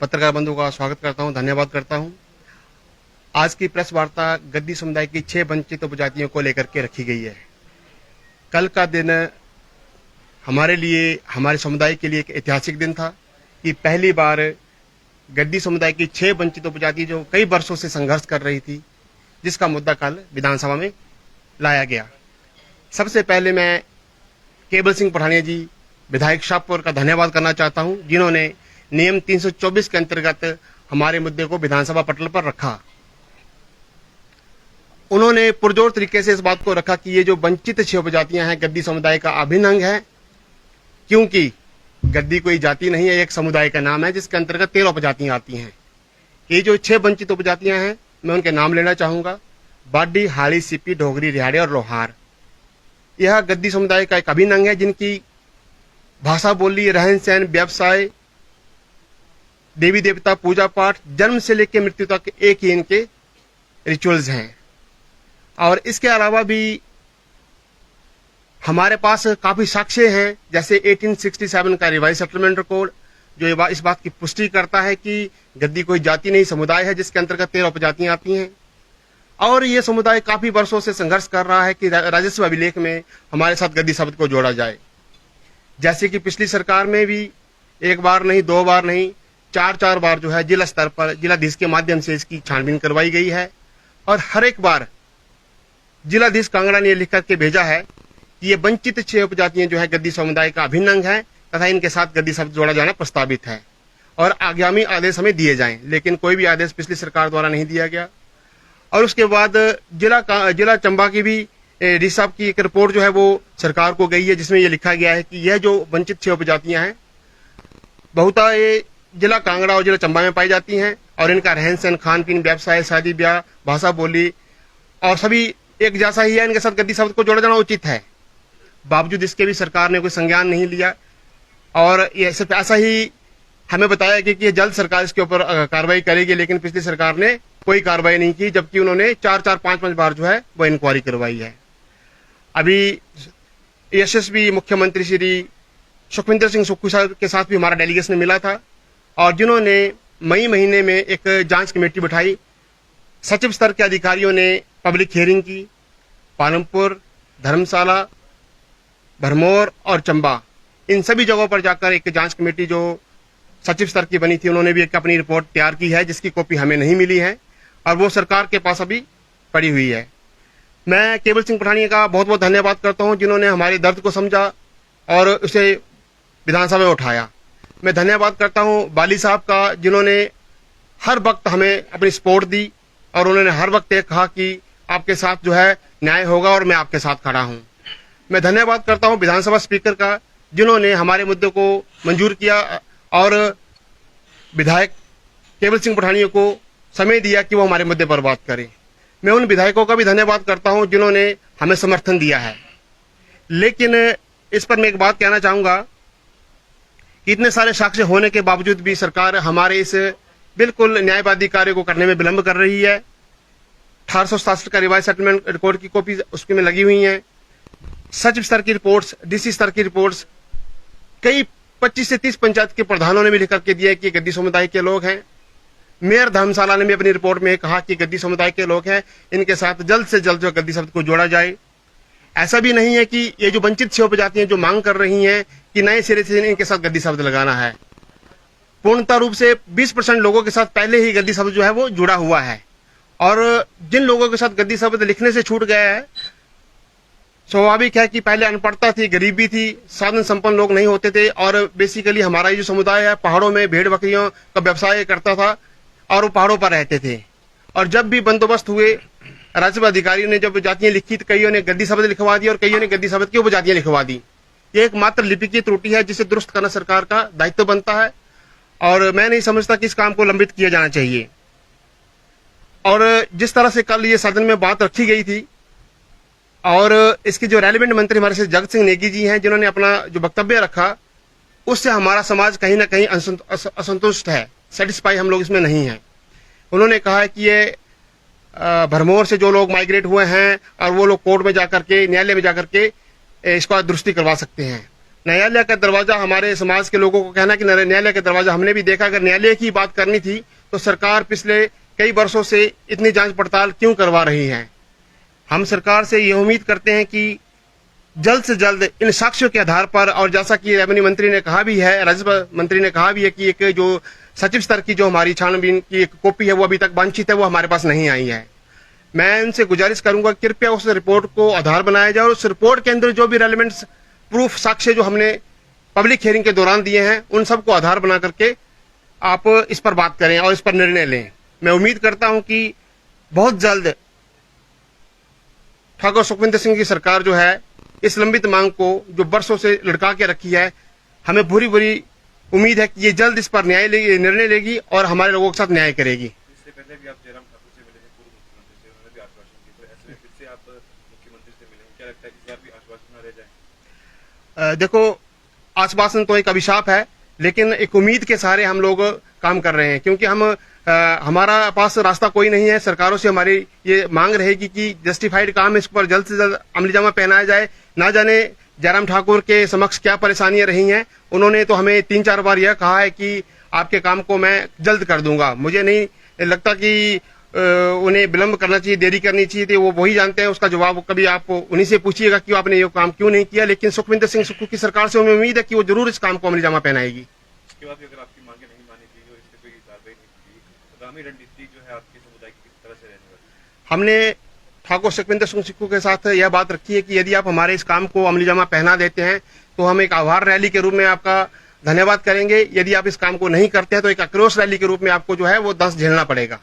पत्रकार बंधु का स्वागत करता हूं, धन्यवाद करता हूं। आज की प्रेस वार्ता गद्दी समुदाय की 6 वंचित उपजातियों को लेकर के रखी गई है। कल का दिन हमारे लिए, हमारे समुदाय के लिए एक ऐतिहासिक दिन था कि पहली बार गद्दी समुदाय की 6 वंचित उपजाति जो कई वर्षों से संघर्ष कर रही थी, जिसका मुद्दा कल विधानसभा में लाया गया। सबसे पहले मैं केवल सिंह पठानिया जी, विधायक शाहपुर का धन्यवाद करना चाहता हूं, जिन्होंने नियम 324 के अंतर्गत हमारे मुद्दे को विधानसभा पटल पर रखा। उन्होंने पुरजोर तरीके से इस बात को रखा कि ये जो वंचित 6 उपजातियां हैं, गद्दी समुदाय का अभिन्न अंग है, क्योंकि गद्दी कोई जाति नहीं है, एक समुदाय का नाम है जिसके अंतर्गत 13 उपजातियां आती हैं। ये जो 6 वंचित उपजातियां हैं, मैं उनके नाम लेना चाहूंगा। बाडी, हाड़ी, सिपी, ढोगरी, रिहाड़े और लोहार। यह गद्दी समुदाय का एक अभिन्न अंग है, जिनकी भाषा, बोली, रहन सहन, व्यवसाय, देवी देवता, पूजा पाठ, जन्म से लेकर मृत्यु तक एक ही इनके रिचुअल्स हैं। और इसके अलावा भी हमारे पास काफी साक्ष्य हैं, जैसे 1867 का रिवाइज सेटलमेंट रिकॉर्ड, जो इस बात की पुष्टि करता है कि गद्दी कोई जाति नहीं, समुदाय है जिसके अंतर्गत 13 उपजातियां आती हैं। और ये समुदाय काफी वर्षों से संघर्ष कर रहा है कि राजस्व अभिलेख में हमारे साथ गद्दी शब्द को जोड़ा जाए। जैसे कि पिछली सरकार में भी एक बार नहीं, 2 बार नहीं, 4 बार जो है जिला स्तर पर जिलाधीश के माध्यम से इसकी छानबीन करवाई गई है। और हर एक बार जिलाधीश कांगड़ा ने लिख करके भेजा है कि ये वंचित 6 उपजातियां जो है गद्दी समुदाय का अभिन्न अंग है तथा इनके साथ गद्दी शब्द जोड़ा जाना प्रस्तावित है और आगामी आदेश हमें दिए जाएं। लेकिन कोई भी आदेश पिछली सरकार द्वारा नहीं दिया गया। और उसके बाद जिला चंबा की भी डी साहब की एक रिपोर्ट जो है वो सरकार को गई है, जिसमें ये लिखा गया है कि यह जो वंचित 6 उपजातियां हैं, बहुता ये जिला कांगड़ा और जिला चंबा में पाई जाती हैं और इनका रहन सहन, खान पीन, व्यवसाय, शादी ब्याह, भाषा, बोली और सभी एक जैसा ही है। इनके साथ गद्दी शब्द को जोड़ा जाना उचित है। बावजूद इसके भी सरकार ने कोई संज्ञान नहीं लिया और ये सिर्फ ऐसा ही हमें बताया कि ये जल्द सरकार इसके ऊपर कार्रवाई करेगी, लेकिन पिछली सरकार ने कोई कार्रवाई नहीं की, जबकि उन्होंने 4-5 बार जो है वो इंक्वायरी करवाई है। अभी यशस्वी मुख्यमंत्री श्री सुखविंदर सिंह सुक्खू साहब के साथ भी हमारा डेलीगेशन मिला था और जिन्होंने मई महीने में एक जांच कमेटी बिठाई। सचिव स्तर के अधिकारियों ने पब्लिक हियरिंग की। पालमपुर, धर्मशाला, भरमौर और चंबा, इन सभी जगहों पर जाकर एक जांच कमेटी जो सचिव स्तर की बनी थी, उन्होंने भी एक अपनी रिपोर्ट तैयार की है, जिसकी कॉपी हमें नहीं मिली है और वो सरकार के पास अभी पड़ी हुई है। मैं केवल सिंह पठानिया का बहुत बहुत धन्यवाद करता हूं, जिन्होंने हमारे दर्द को समझा और उसे विधानसभा में उठाया। मैं धन्यवाद करता हूं बाली साहब का, जिन्होंने हर वक्त हमें अपनी सपोर्ट दी और उन्होंने हर वक्त ये कहा कि आपके साथ जो है न्याय होगा और मैं आपके साथ खड़ा हूं। मैं धन्यवाद करता हूं विधानसभा स्पीकर का, जिन्होंने हमारे मुद्दे को मंजूर किया और विधायक केवल सिंह पठानिया को समय दिया कि वो हमारे मुद्दे पर बात करें। मैं उन विधायकों का भी धन्यवाद करता हूं जिन्होंने हमें समर्थन दिया है। लेकिन इस पर मैं एक बात कहना चाहूंगा कि इतने सारे साक्ष्य होने के बावजूद भी सरकार हमारे इस बिल्कुल न्यायवादी कार्य को करने में विलंब कर रही है। 1867 का रिवाइज सेटलमेंट रिकॉर्ड की कॉपी उसके में लगी हुई है। सचिव स्तर की रिपोर्ट्स, डीसी स्तर की रिपोर्ट्स, कई 25 से 30 पंचायत के प्रधानों ने भी लिख करके दिया कि गद्दी समुदाय के लोग हैं। मेयर धर्मशाला ने भी अपनी रिपोर्ट में कहा कि गद्दी समुदाय के लोग हैं, इनके साथ जल्द से जल्द जो गद्दी शब्द को जोड़ा जाए। ऐसा भी नहीं है कि ये जो वंचित 6 उपजातियां जो मांग कर रही हैं कि नए सिरे से इनके साथ गद्दी शब्द लगाना है। पूर्णतः रूप से 20% लोगों के साथ पहले ही गद्दी शब्द जो है वो जुड़ा हुआ है और जिन लोगों के साथ गद्दी शब्द लिखने से छूट गया है, स्वाभाविक है कि पहले अनपढ़ता थी, गरीबी थी, साधन संपन्न लोग नहीं होते थे और बेसिकली हमारा ये जो समुदाय है पहाड़ों में भेड़ बकरियों का व्यवसाय करता था और वो पहाड़ों पर रहते थे। और जब भी बंदोबस्त हुए, राजस्व अधिकारी ने जब जातियां लिखी तो कईयों ने गद्दी शब्द लिखवा दी और कईयों ने गद्दी शब्द की उपजातियां लिखवा दी। ये एकमात्र लिपि की त्रुटि है जिसे दुरुस्त करना सरकार का दायित्व बनता है और मैं नहीं समझता कि इस काम को लंबित किया जाना चाहिए। और जिस तरह से कल ये सदन में बात रखी गई थी और इसके जो रेलिवेंट मंत्री हमारे से जगत सिंह नेगी जी हैं, जिन्होंने अपना जो वक्तव्य रखा, उससे हमारा समाज कहीं ना कहीं असंतुष्ट है, सेटिस्फाई हम लोग इसमें नहीं हैं। उन्होंने कहा है कि ये भरमौर से जो लोग माइग्रेट हुए हैं और वो लोग कोर्ट में जाकर के, न्यायालय में जाकर के इसका दुरुस्ती करवा सकते हैं। न्यायालय का दरवाजा, हमारे समाज के लोगों को कहना कि न्यायालय का दरवाजा हमने भी देखा। अगर न्यायालय की बात करनी थी तो सरकार पिछले कई वर्षों से इतनी जांच पड़ताल क्यों करवा रही है। हम सरकार से ये उम्मीद करते हैं कि जल्द से जल्द इन साक्ष्यों के आधार पर, और जैसा कि रेवेन्यू मंत्री ने कहा भी है, राजस्व मंत्री ने कहा भी है कि एक जो सचिव स्तर की जो हमारी छानबीन की एक कॉपी है वो अभी तक वांछित है, वो हमारे पास नहीं आई है। मैं उनसे गुजारिश करूंगा कृपया उस रिपोर्ट को आधार बनाया जाए और उस रिपोर्ट के अंदर जो भी रेलेवेंट प्रूफ साक्ष्य जो हमने पब्लिक हियरिंग के दौरान दिए हैं उन सबको आधार बना करके आप इस पर बात करें और इस पर निर्णय लें। मैं उम्मीद करता हूं कि बहुत जल्द ठाकुर सुखविंदर सिंह की सरकार जो है इस लंबित मांग को जो वर्षों से लटका के रखी है, हमें पूरी उम्मीद है कि ये जल्द इस पर निर्णय लेगी और हमारे लोगों के साथ न्याय करेगी। इससे पहले भी आप जयराम ठाकुर से मिले थे, पूर्व मुख्यमंत्री से, उन्होंने भी आश्वासन दिए, तो ऐसे में फिर से आप मुख्यमंत्री से मिले, क्या लगता है इस बार भी आश्वासन न रह जाए? देखो, आश्वासन तो एक अभिशाप है, लेकिन एक उम्मीद के सहारे हम लोग काम कर रहे हैं, क्योंकि हमारा पास रास्ता कोई नहीं है। सरकारों से हमारी ये मांग रहेगी कि जस्टिफाइड काम इस पर जल्द से जल्द अमलीजामा पहनाया जाए। ना जाने जयराम ठाकुर के समक्ष क्या परेशानियां रही हैं। उन्होंने तो हमें 3-4 बार यह कहा है कि आपके काम को मैं जल्द कर दूंगा। मुझे नहीं लगता कि उन्हें विलंब करना चाहिए, देरी करनी चाहिए थी। वो वही जानते हैं, उसका जवाब कभी आप उन्हीं से पूछिएगा कि आपने ये काम क्यों नहीं किया। लेकिन सुखविंदर सिंह सुक्खू की सरकार से हमें उम्मीद है कि वो जरूर इस काम को अमलीजामा पहनाएगी। इसके बाद भी अगर आपकी मांगे नहीं मानी गई और इस पर कोई कार्रवाई नहीं की गई, आगामी रणनीति जो है आपके समुदाय की किस तरह से रहने वाली है? हमने ठाकुर सुखविंदर सिंह सुक्खू के साथ यह बात रखी है कि यदि आप हमारे इस काम को अमलीजामा पहना देते हैं तो हम एक आभार रैली के रूप में आपका धन्यवाद करेंगे। यदि आप इस काम को नहीं करते हैं तो एक आक्रोश रैली के रूप में आपको जो है वो दंश झेलना पड़ेगा।